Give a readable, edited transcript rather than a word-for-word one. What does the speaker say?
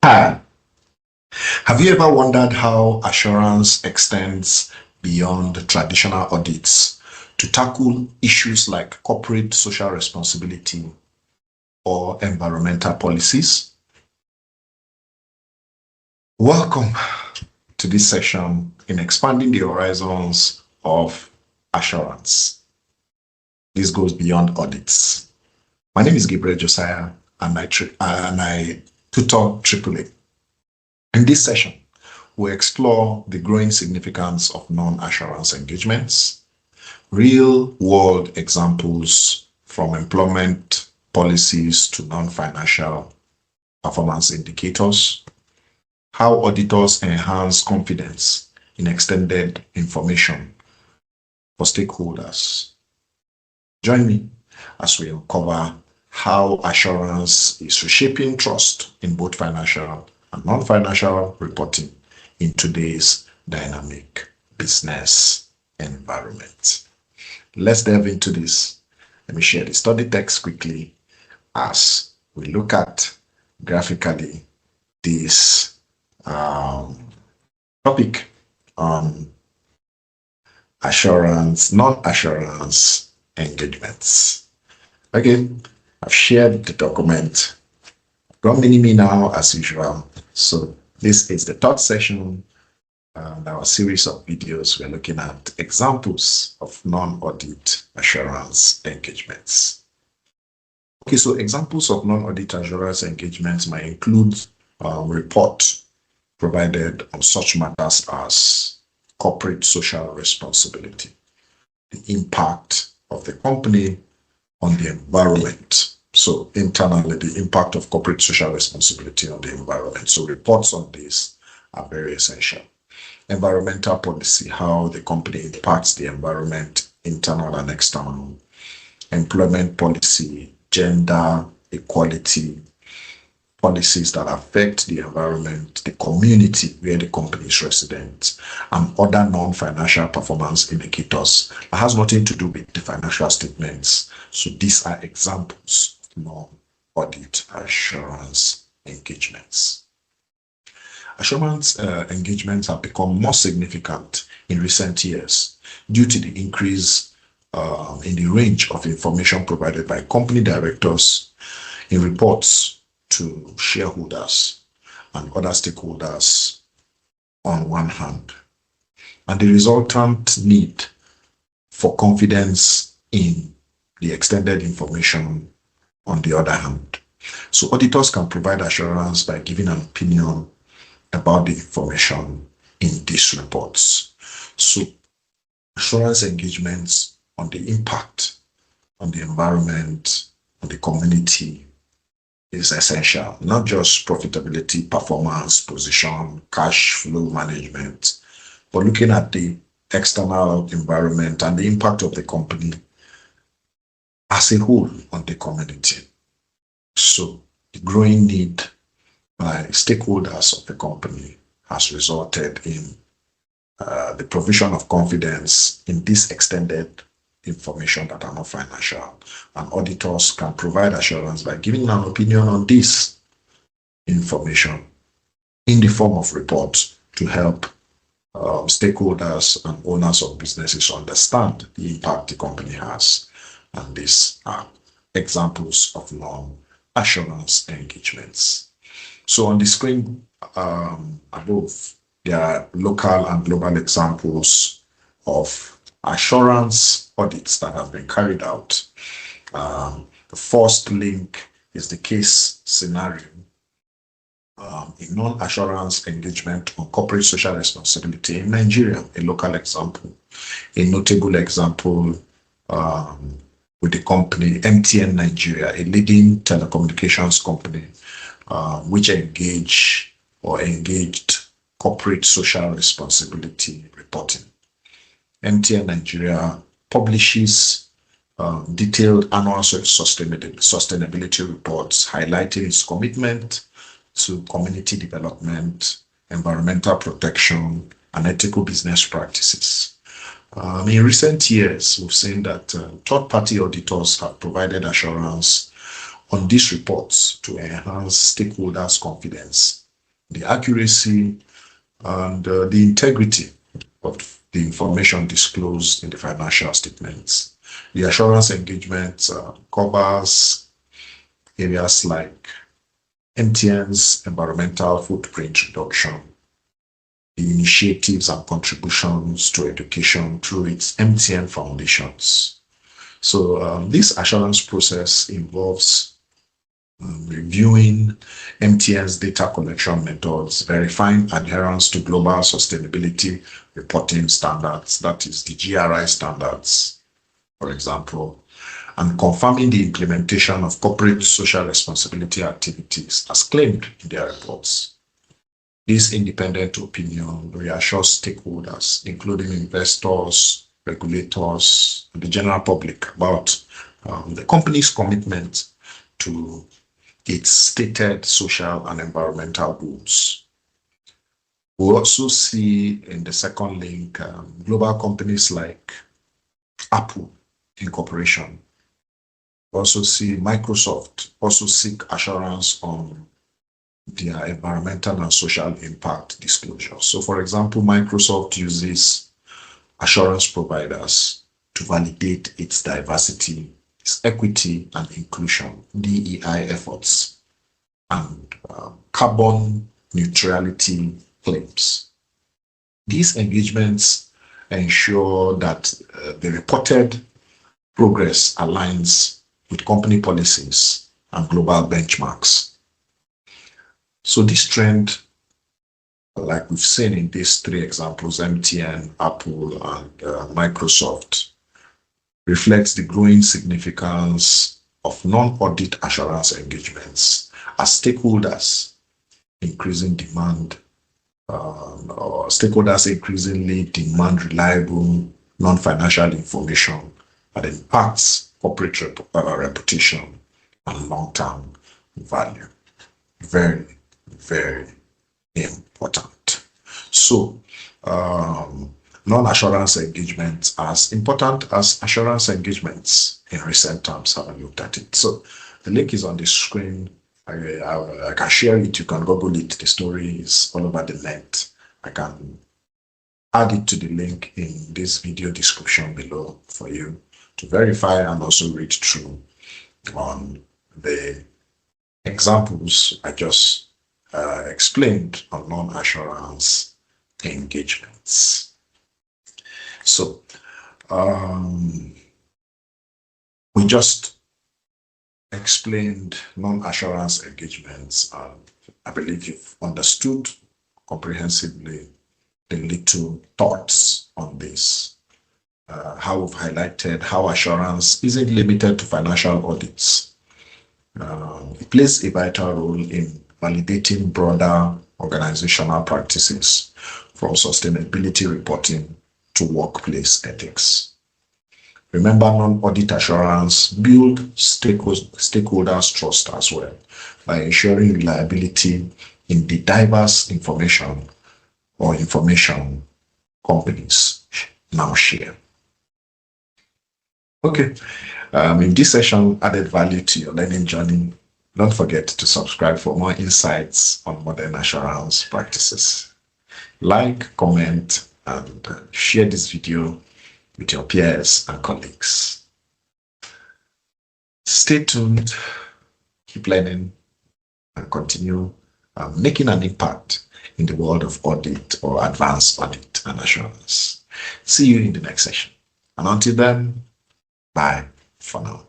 Hi, have you ever wondered how assurance extends beyond traditional audits to tackle issues like corporate social responsibility or environmental policies? Welcome to this session in expanding the horizons of assurance. This goes beyond audits. My name is Gabriel Josiah, and I tutor AAA. In this session, we explore the growing significance of non-assurance engagements, real-world examples from employment policies to non-financial performance indicators, how auditors enhance confidence in extended information for stakeholders. Join me as we uncover how assurance is reshaping trust in both financial and non-financial reporting in today's dynamic business environment. Let's delve into this. Let me share the study text quickly as we look at graphically this topic on assurance, non-assurance engagements. Again, I've shared the document. Got mini-me now as usual. So this is the third session and our series of videos. We're looking at examples of non-audit assurance engagements. Okay, so examples of non-audit assurance engagements might include reports provided on such matters as corporate social responsibility, the impact of the company on the environment. So internally, the impact of corporate social responsibility on the environment. So reports on this are very essential. Environmental policy, how the company impacts the environment, internal and external. Employment policy, gender equality, policies that affect the environment, the community where the company is resident, and other non-financial performance indicators that has nothing to do with the financial statements. So these are examples of non-audit assurance engagements. Assurance engagements have become more significant in recent years due to the increase in the range of information provided by company directors in reports to shareholders and other stakeholders on one hand, and the resultant need for confidence in the extended information on the other hand. So auditors can provide assurance by giving an opinion about the information in these reports. So assurance engagements on the impact on the environment, on the community, is essential, not just profitability, performance, position, cash flow management, but looking at the external environment and the impact of the company as a whole on the community. So the growing need by stakeholders of the company has resulted in the provision of confidence in this extended information that are not financial, and auditors can provide assurance by giving an opinion on this information in the form of reports to help stakeholders and owners of businesses understand the impact the company has. And these are examples of non-assurance engagements. So on the screen above, there are local and global examples of assurance audits that have been carried out. The first link is the case scenario, a non-assurance engagement on corporate social responsibility in Nigeria, a local example, a notable example with the company MTN Nigeria, a leading telecommunications company, which engaged corporate social responsibility reporting. MTN Nigeria publishes detailed annual sustainability reports highlighting its commitment to community development, environmental protection, and ethical business practices. In recent years, we've seen that third-party auditors have provided assurance on these reports to enhance stakeholders' confidence the accuracy, and the integrity of the information disclosed in the financial statements. The assurance engagement covers areas like MTN's environmental footprint reduction, the initiatives and contributions to education through its MTN foundations. So this assurance process involves reviewing MTN's data collection methods, verifying adherence to global sustainability reporting standards, that is the GRI standards, for example, and confirming the implementation of corporate social responsibility activities as claimed in their reports. This independent opinion reassures stakeholders, including investors, regulators, and the general public about the company's commitment to its stated social and environmental goals. We also see in the second link global companies like Apple Incorporation. We also see Microsoft also seek assurance on their environmental and social impact disclosure. So, for example, Microsoft uses assurance providers to validate its diversity, its equity and inclusion, DEI efforts, and carbon neutrality claims. These engagements ensure that the reported progress aligns with company policies and global benchmarks. So this trend, like we've seen in these three examples, MTN, Apple, and Microsoft, reflects the growing significance of non-audit assurance engagements as stakeholders increasingly demand reliable non-financial information that impacts corporate reputation and long-term value. Very, very important. So, non-assurance engagements, as important as assurance engagements in recent times, haven't looked at it. So the link is on the screen. I can share it. You can Google it. The story is all over the net. I can add it to the link in this video description below for you to verify and also read through on the examples I just explained on non-assurance engagements. So we just explained non-assurance engagements. I believe you've understood comprehensively the little thoughts on this. How we've highlighted how assurance isn't limited to financial audits. It plays a vital role in validating broader organizational practices, from sustainability reporting to workplace ethics. Remember, non-audit assurance builds stakeholders' trust as well by ensuring reliability in the diverse information companies now share. Okay, if this session added value to your learning journey, don't forget to subscribe for more insights on modern assurance practices. Like, comment, and share this video with your peers and colleagues. Stay tuned, keep learning, and continue making an impact in the world of audit or advanced audit and assurance. See you in the next session. And until then, bye for now.